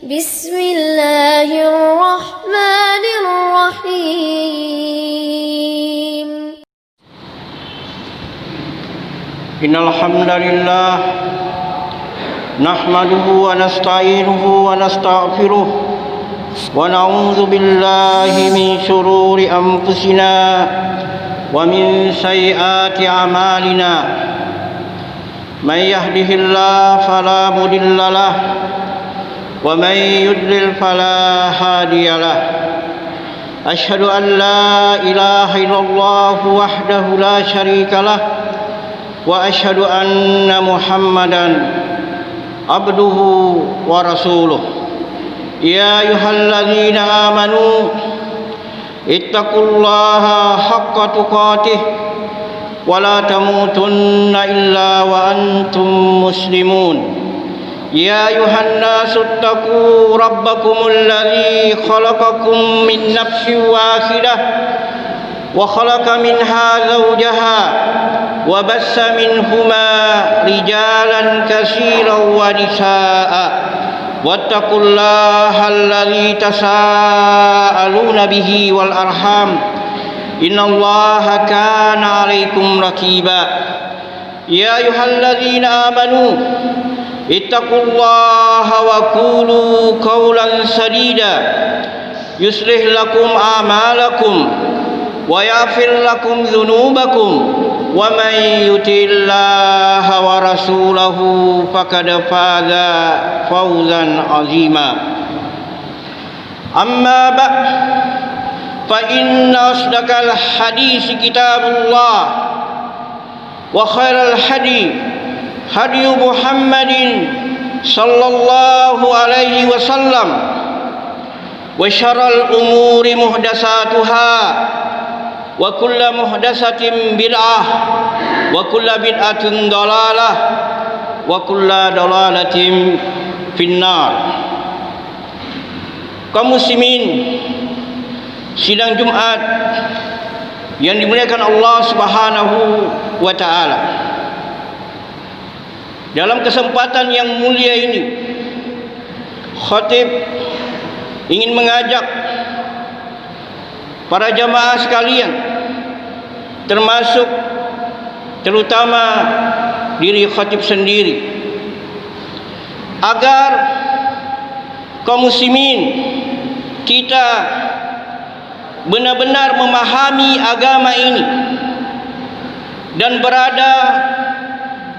بسم الله الرحمن الرحيم إن الحمد لله نحمده ونستعينه ونستغفره ونعوذ بالله من شرور أنفسنا ومن سيئات أعمالنا من يهده الله فلا مضل له ومن يضلل فلا هادي له أشهد أن لا إله إلا الله وحده لا شريك له وأشهد أن محمدا عبده ورسوله يا أيها الذين آمنوا اتقوا الله حق تقاته ولا تموتن إلا وأنتم مسلمون يا أيها الناس اتقوا ربكم الذي خلقكم من نفس واحدة وخلق منها زوجها وبث منهما رجالا كثيرا ونساء واتقوا الله الذي تساءلون به والأرحام إن الله كان عليكم رقيبا يا أيها الذين آمنوا اتقوا الله وقولوا قولا سديدا يصلح لكم أعمالكم ويغفر لكم ذنوبكم ومن يطع الله ورسوله فقد فاز فوزا عظيما أما بعد فإن أصدق الحديث كتاب الله وخير الهدي هدي محمد صلى الله عليه وسلم وشر الأمور محدثاتها وكل محدثة بدعة وكل بدعة ضلالة وكل ضلالة في النار. Kaum muslimin, sidang Jumat yang dimuliakan Allah Subhanahu wa taala. Dalam kesempatan yang mulia ini, khatib ingin mengajak para jamaah sekalian, terutama diri khatib sendiri, agar kaum muslimin kita benar-benar memahami agama ini dan berada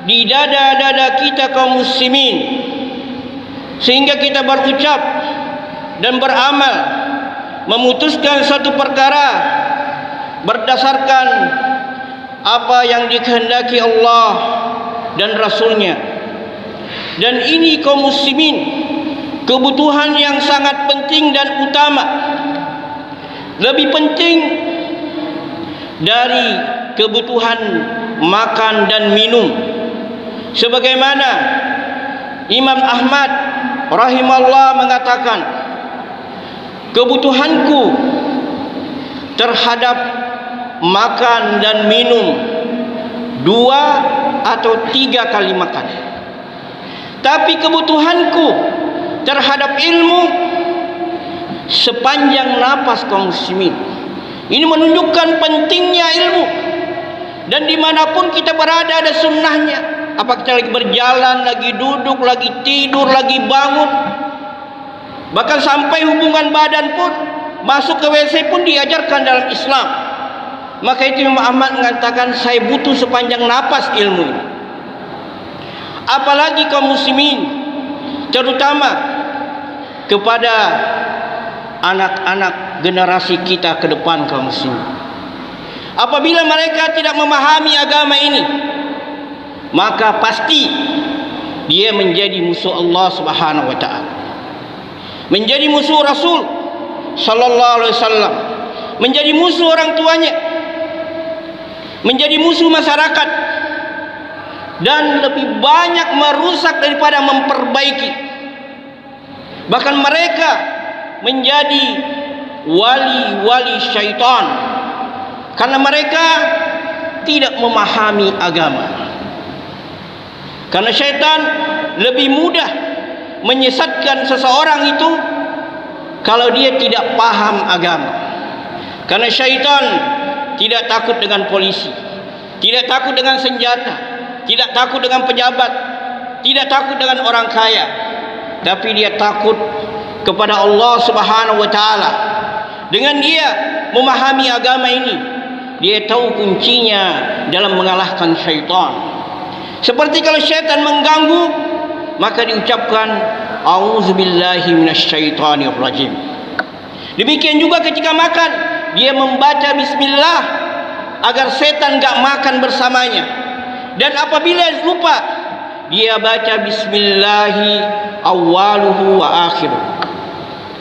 di dada-dada kita kaum muslimin, sehingga kita berucap dan beramal memutuskan suatu perkara berdasarkan apa yang dikehendaki Allah dan Rasulnya. Dan ini kaum muslimin kebutuhan yang sangat penting dan utama, lebih penting dari kebutuhan makan dan minum. Sebagaimana Imam Ahmad rahimahullah mengatakan, kebutuhanku terhadap makan dan minum 2 atau 3 kali makan, tapi kebutuhanku terhadap ilmu sepanjang napas kaum muslimin. Ini menunjukkan pentingnya ilmu, dan dimanapun kita berada ada sunnahnya. Apa kita lagi berjalan, lagi duduk, lagi tidur, lagi bangun, bahkan sampai hubungan badan pun, masuk ke WC pun diajarkan dalam Islam. Maka itu Imam Ahmad mengatakan, saya butuh sepanjang napas ilmu ini. Apalagi kaum muslimin, terutama kepada anak-anak generasi kita ke depan kaum muslimin. Apabila mereka tidak memahami agama ini, maka pasti dia menjadi musuh Allah Subhanahu wa taala, menjadi musuh Rasul sallallahu alaihi wasallam, menjadi musuh orang tuanya, menjadi musuh masyarakat, dan lebih banyak merusak daripada memperbaiki. Bahkan mereka menjadi wali-wali syaitan karena mereka tidak memahami agama. Karena syaitan lebih mudah menyesatkan seseorang itu kalau dia tidak paham agama. Karena syaitan tidak takut dengan polisi, tidak takut dengan senjata, tidak takut dengan pejabat, tidak takut dengan orang kaya, tapi dia takut kepada Allah Subhanahu wa taala. Dengan dia memahami agama ini, dia tahu kuncinya dalam mengalahkan syaitan. Seperti kalau syaitan mengganggu, maka diucapkan auzubillahi minasyaitonir rajim. Demikian juga ketika makan, dia membaca bismillah agar setan enggak makan bersamanya. Dan apabila lupa, dia baca bismillahi awwaluhu wa akhiruh,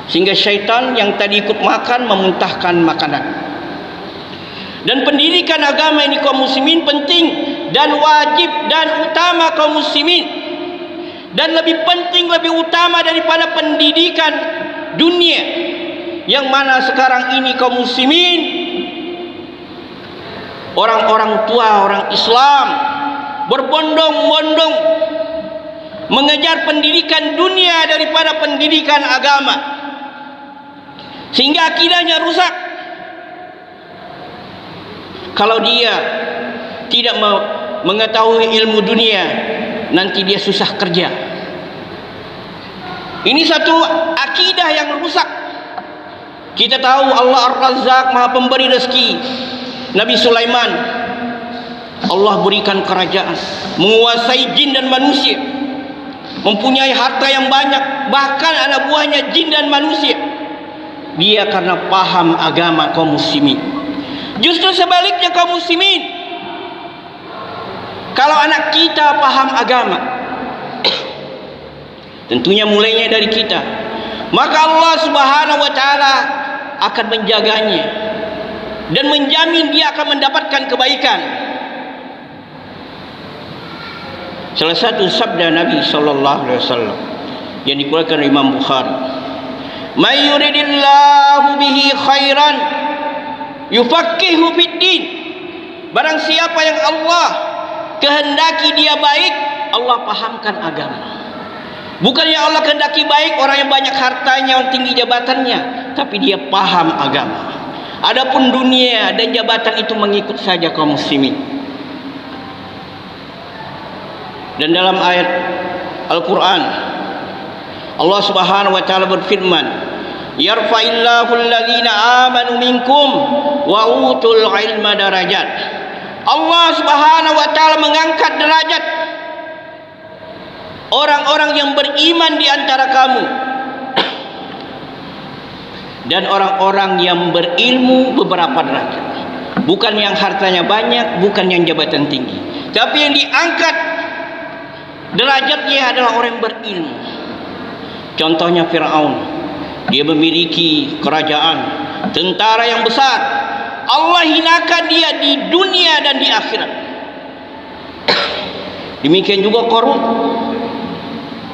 sehingga syaitan yang tadi ikut makan memuntahkan makanan. Dan pendidikan agama ini kaum muslimin penting dan wajib dan utama kaum muslimin, dan lebih penting, lebih utama daripada pendidikan dunia, yang mana sekarang ini kaum muslimin, orang-orang tua, orang Islam berbondong-bondong mengejar pendidikan dunia daripada pendidikan agama, sehingga akidahnya rusak. Kalau dia tidak mengetahui ilmu dunia, nanti dia susah kerja. Ini satu akidah yang rusak. Kita tahu Allah Ar-Razzaq, Maha Pemberi rezeki. Nabi Sulaiman, Allah berikan kerajaan, menguasai jin dan manusia, mempunyai harta yang banyak, bahkan anak buahnya jin dan manusia. Dia karena paham agama kaum muslimin. Justru sebaliknya kaum muslimin, kalau anak kita paham agama, tentunya mulainya dari kita, maka Allah Subhanahu wa taala akan menjaganya dan menjamin dia akan mendapatkan kebaikan. Salah satu sabda Nabi sallallahu alaihi wasallam yang dikeluarkan oleh Imam Bukhari, "May yuridillahu bihi khairan yufaqihu fid din." Barang siapa yang Allah kehendaki dia baik, Allah pahamkan agama. Bukan yang Allah kehendaki baik orang yang banyak hartanya, yang tinggi jabatannya, tapi dia paham agama. Adapun dunia dan jabatan itu mengikut saja kaum muslimin. Dan dalam ayat Al-Quran, Allah Subhanahu wa taala berfirman, "Yarfa'illahu alladhina amanu minkum wa utul ilma darajat." Allah Subhanahu wa taala mengangkat derajat orang-orang yang beriman di antara kamu dan orang-orang yang berilmu beberapa derajat. Bukan yang hartanya banyak, bukan yang jabatan tinggi, tapi yang diangkat derajatnya adalah orang yang berilmu. Contohnya Fir'aun, dia memiliki kerajaan, tentara yang besar. Allah hinakan dia di dunia dan di akhirat. Demikian juga Qarun,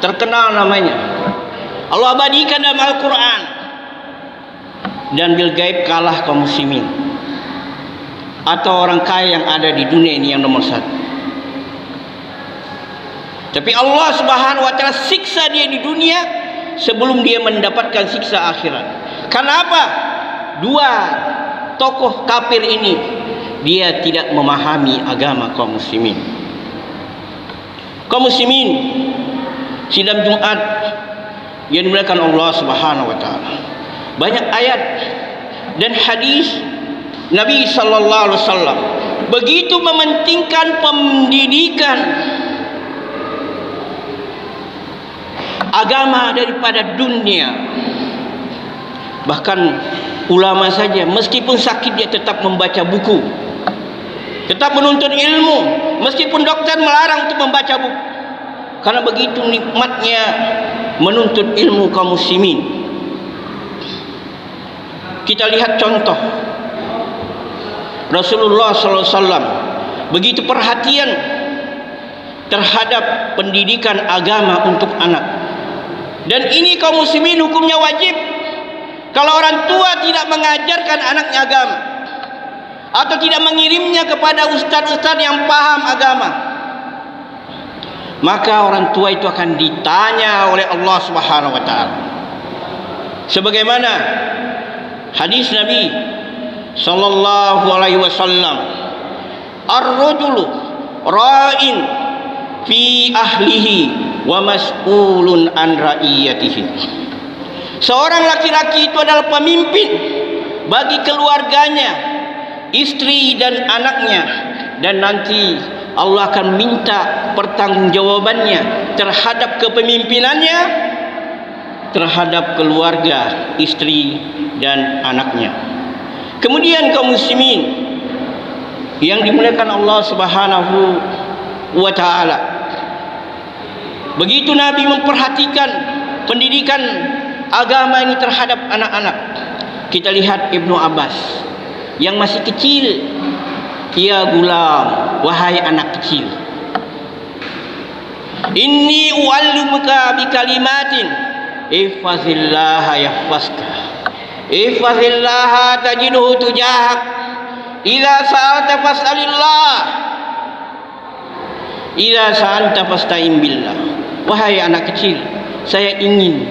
terkenal namanya, Allah abadikan dalam Al-Quran. Dan bil gaib kalah kaum muslimin, atau orang kaya yang ada di dunia ini yang nomor satu. Tapi Allah Subhanahu wa taala siksa dia di dunia sebelum dia mendapatkan siksa akhirat. Kenapa? Dua tokoh kafir ini dia tidak memahami agama kaum muslimin. Kaum muslimin, sidang Jumat yang dimuliakan Allah Subhanahu wa taala, banyak ayat dan hadis Nabi sallallahu alaihi wasallam begitu mementingkan pendidikan agama daripada dunia. Bahkan ulama saja meskipun sakit dia tetap membaca buku, tetap menuntut ilmu, meskipun dokter melarang untuk membaca buku, karena begitu nikmatnya menuntut ilmu kaum muslimin. Kita lihat contoh Rasulullah SAW begitu perhatian terhadap pendidikan agama untuk anak. Dan ini kaum muslimin hukumnya wajib. Kalau orang tua tidak mengajarkan anaknya agama, atau tidak mengirimnya kepada ustaz-ustaz yang paham agama, maka orang tua itu akan ditanya oleh Allah Subhanahu wa taala. Sebagaimana hadis Nabi sallallahu alaihi wasallam, ar-rajulu ra'in fi ahlihi wa mas'ulun an ra'iyatihi. Seorang laki-laki itu adalah pemimpin bagi keluarganya, istri dan anaknya, dan nanti Allah akan minta pertanggungjawabannya terhadap kepemimpinannya, terhadap keluarga, istri dan anaknya. Kemudian kaum muslimin yang dimuliakan Allah Subhanahu wa taala, begitu Nabi memperhatikan pendidikan agama ini terhadap anak-anak. Kita lihat Ibnu Abbas yang masih kecil, ya gulam, wahai anak kecil, inni u'allimuka bi kalimatin ihfazillaha yahfazka, ihfazillaha tajidhu tujahak, idza sa'alta fas'alillah, idza sa'alta fasta'in billah. Wahai anak kecil, saya ingin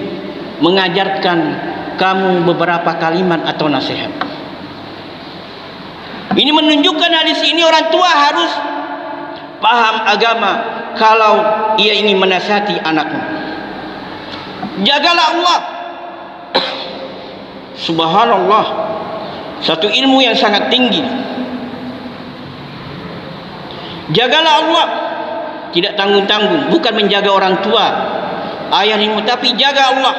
mengajarkan kamu beberapa kalimat atau nasihat. Ini menunjukkan hadis ini orang tua harus paham agama kalau ia ingin menasihati anaknya. Jagalah Allah. Subhanallah, satu ilmu yang sangat tinggi. Jagalah Allah, tidak tanggung-tanggung, bukan menjaga orang tua, ayah ibu, tapi jaga Allah,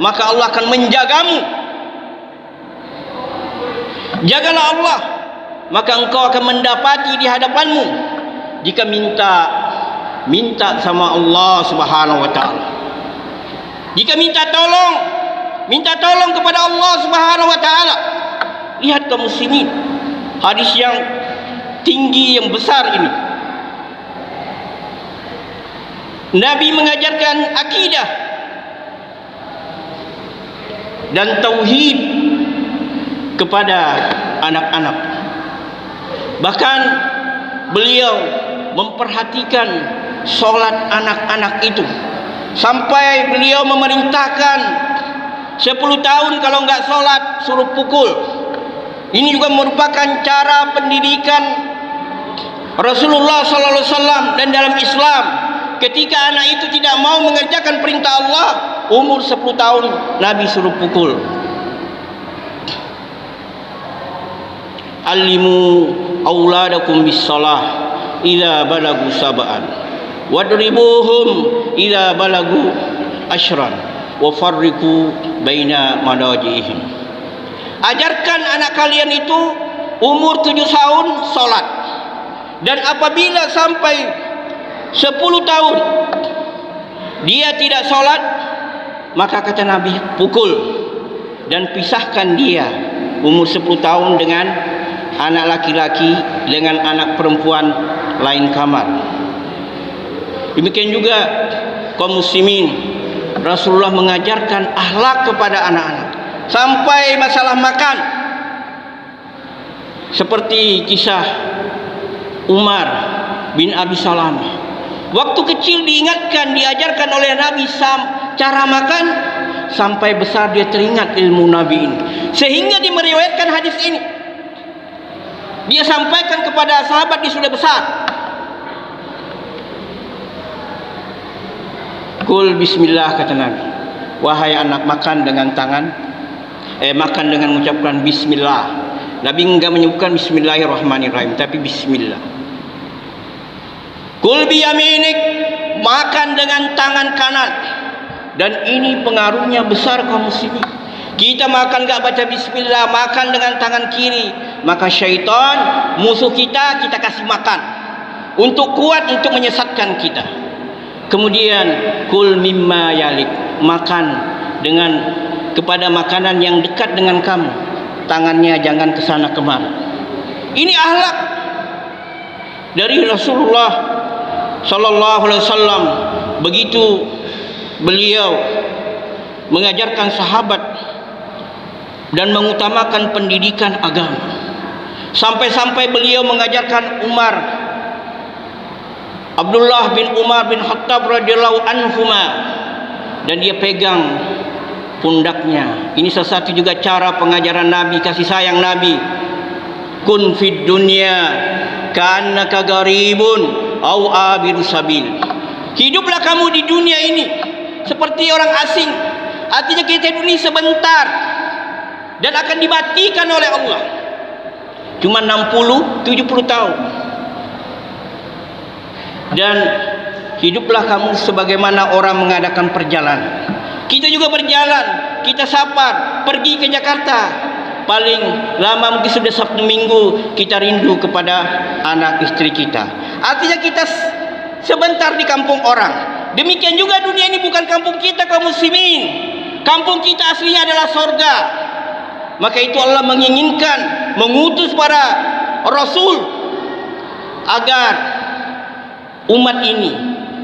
maka Allah akan menjagamu. Jagalah Allah, maka engkau akan mendapati di hadapanmu. Jika minta sama Allah Subhanahu wa taala. Jika minta tolong kepada Allah Subhanahu wa taala. Lihat kaum muslimin, hadis yang tinggi, yang besar ini. Nabi mengajarkan akidah dan tauhid kepada anak-anak. Bahkan beliau memperhatikan solat anak-anak itu, sampai beliau memerintahkan 10 tahun kalau enggak solat suruh pukul. Ini juga merupakan cara pendidikan Rasulullah sallallahu alaihi wasallam. Dan dalam Islam, ketika anak itu tidak mau mengerjakan perintah Allah, umur 10 tahun Nabi suruh pukul. Alimu auladakum bis salah idza balagu sab'an wadribuhum idza balagu ashran wa farriqu baina madajihim. Ajarkan anak kalian itu umur 7 tahun salat, dan apabila sampai 10 tahun dia tidak salat, maka kata Nabi pukul, dan pisahkan dia umur 10 tahun dengan anak laki-laki dengan anak perempuan lain kamar. Demikian juga kaum muslimin, Rasulullah mengajarkan akhlak kepada anak-anak sampai masalah makan. Seperti kisah Umar bin Abi Salamah, waktu kecil diingatkan, diajarkan oleh Nabi cara makan, sampai besar dia teringat ilmu Nabi ini, sehingga dia meriwayatkan hadis ini. Dia sampaikan kepada sahabat, dia sudah besar. Kul bismillah, kata Nabi. Wahai anak, makan dengan tangan, makan dengan mengucapkan bismillah. Nabi enggak menyebutkan bismillahirrahmanirrahim, tapi bismillah. Kul biyaminik, makan dengan tangan kanan. Dan ini pengaruhnya besar kaum muslimin. Kita makan enggak baca bismillah, makan dengan tangan kiri, maka syaitan, musuh kita kasih makan untuk kuat, untuk menyesatkan kita. Kemudian kul mimma yalik, makan dengan kepada makanan yang dekat dengan kamu, tangannya jangan ke sana kemari. Ini akhlak dari Rasulullah sallallahu alaihi wasallam. Begitu beliau mengajarkan sahabat dan mengutamakan pendidikan agama, sampai-sampai beliau mengajarkan Umar Abdullah bin Umar bin Khattab radhiyallahu anhuma, dan dia pegang pundaknya. Ini salah satu juga cara pengajaran Nabi, kasih sayang Nabi. Kun fid dunya ka'annaka gharibun au abiru sabil. Hiduplah kamu di dunia ini seperti orang asing. Artinya kita hidup ini sebentar dan akan dimatikan oleh Allah. Cuma 60-70 tahun. Dan hiduplah kamu sebagaimana orang mengadakan perjalanan. Kita juga berjalan, kita sabar, pergi ke Jakarta. Paling lama mungkin sudah Sabtu Minggu, kita rindu kepada anak istri kita. Artinya kita sebentar di kampung orang. Demikian juga dunia ini bukan kampung kita kaum muslimin. Kampung kita aslinya adalah sorga. Maka itu Allah menginginkan, mengutus para Rasul agar umat ini,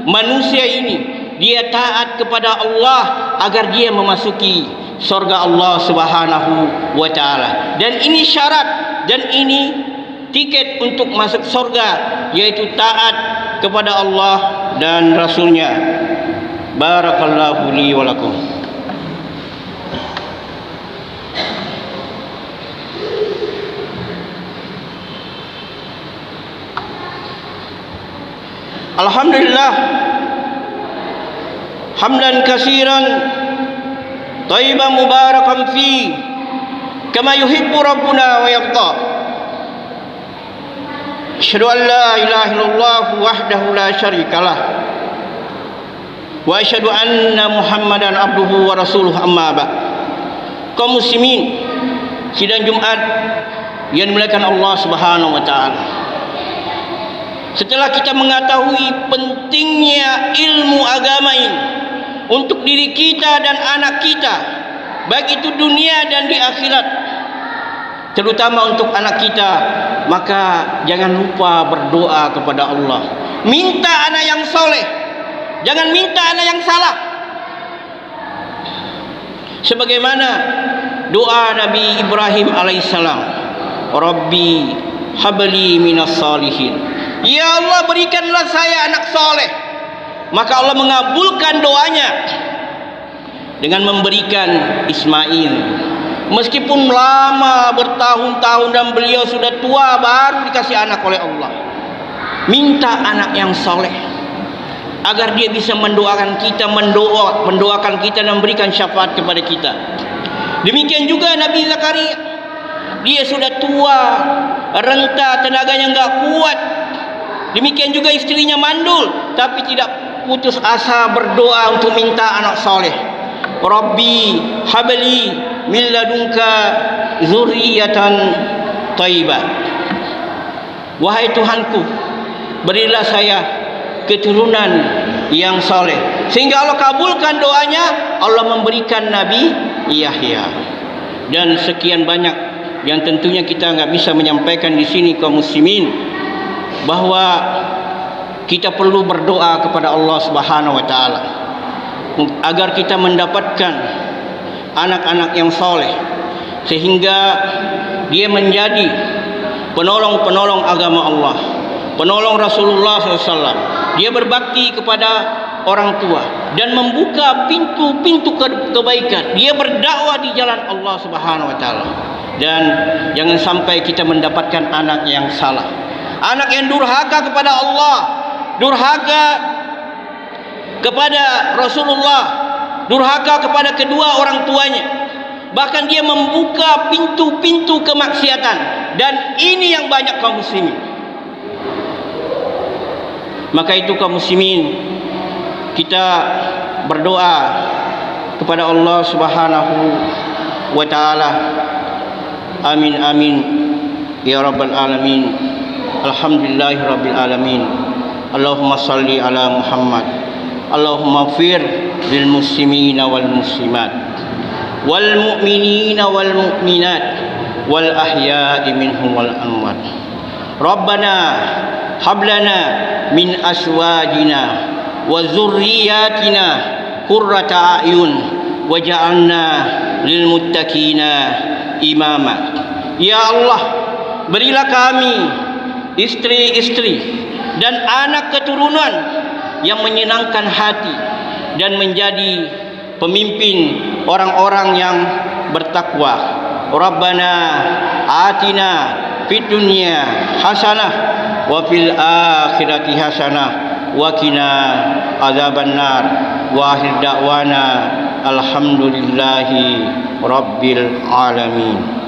manusia ini, dia taat kepada Allah agar dia memasuki surga Allah Subhanahu wa taala. Dan ini syarat dan ini tiket untuk masuk surga, yaitu taat kepada Allah dan Rasulnya. Barakallahu li wa lakum. Alhamdulillah hamdan katsiran thayyiban mubarakan fi kama yuhibbu rabbuna wa yarda. Asyhadu an la ilaha illallah wahdahu la syarikalah wa asyhadu anna Muhammadan abduhu wa rasuluhu, amma ba'd. Kaum muslimin, sidang Jumat yang dimuliakan Allah Subhanahu wa taala. Setelah kita mengetahui pentingnya ilmu agama ini untuk diri kita dan anak kita, baik itu dunia dan di akhirat, terutama untuk anak kita, maka jangan lupa berdoa kepada Allah. Minta anak yang soleh, jangan minta anak yang salah. Sebagaimana doa Nabi Ibrahim alaihissalam, Rabbi habli minas salihin. Ya Allah, berikanlah saya anak soleh. Maka Allah mengabulkan doanya dengan memberikan Ismail. Meskipun lama bertahun-tahun dan beliau sudah tua, baru dikasih anak oleh Allah. Minta anak yang soleh agar dia bisa mendoakan kita, mendoakan kita dan memberikan syafaat kepada kita. Demikian juga Nabi Zakaria, dia sudah tua, renta, tenaganya enggak kuat. Demikian juga istrinya mandul, tapi tidak putus asa berdoa untuk minta anak soleh. Rabbi habli min ladunka zurriyatan thayyibah. Wahai Tuhanku, berilah saya keturunan yang soleh. Sehingga Allah kabulkan doanya, Allah memberikan Nabi Yahya. Dan sekian banyak yang tentunya kita enggak bisa menyampaikan di sini kaum muslimin, bahwa kita perlu berdoa kepada Allah Subhanahu wa taala agar kita mendapatkan anak-anak yang soleh, sehingga dia menjadi penolong-penolong agama Allah, penolong Rasulullah SAW. Dia berbakti kepada orang tua dan membuka pintu-pintu kebaikan. Dia berdakwah di jalan Allah Subhanahu wa taala. Dan jangan sampai kita mendapatkan anak yang salah, anak yang durhaka kepada Allah, durhaka kepada Rasulullah, durhaka kepada kedua orang tuanya. Bahkan dia membuka pintu-pintu kemaksiatan. Dan ini yang banyak kaum muslimin. Maka itu kaum muslimin, kita berdoa kepada Allah Subhanahu wa taala. Amin amin ya rabbal alamin. Alhamdulillahi rabbil alamin. Allahumma salli ala Muhammad. Allahumma fir lil muslimina wal muslimat wal mu'minina wal mu'minat wal ahya'i minhum wal amwat. Rabbana hablana min aswajina wa zurriyatina qurrata a'yun waj'alna lil muttaqina imama. Ya Allah, berilah kami istri-istri dan anak keturunan yang menyenangkan hati dan menjadi pemimpin orang-orang yang bertakwa. Rabbana atina fid dunya hasanah wa fil akhirati hasanah wa qina azabannar. Wa akhir da'wana alhamdulillahi rabbil alamin.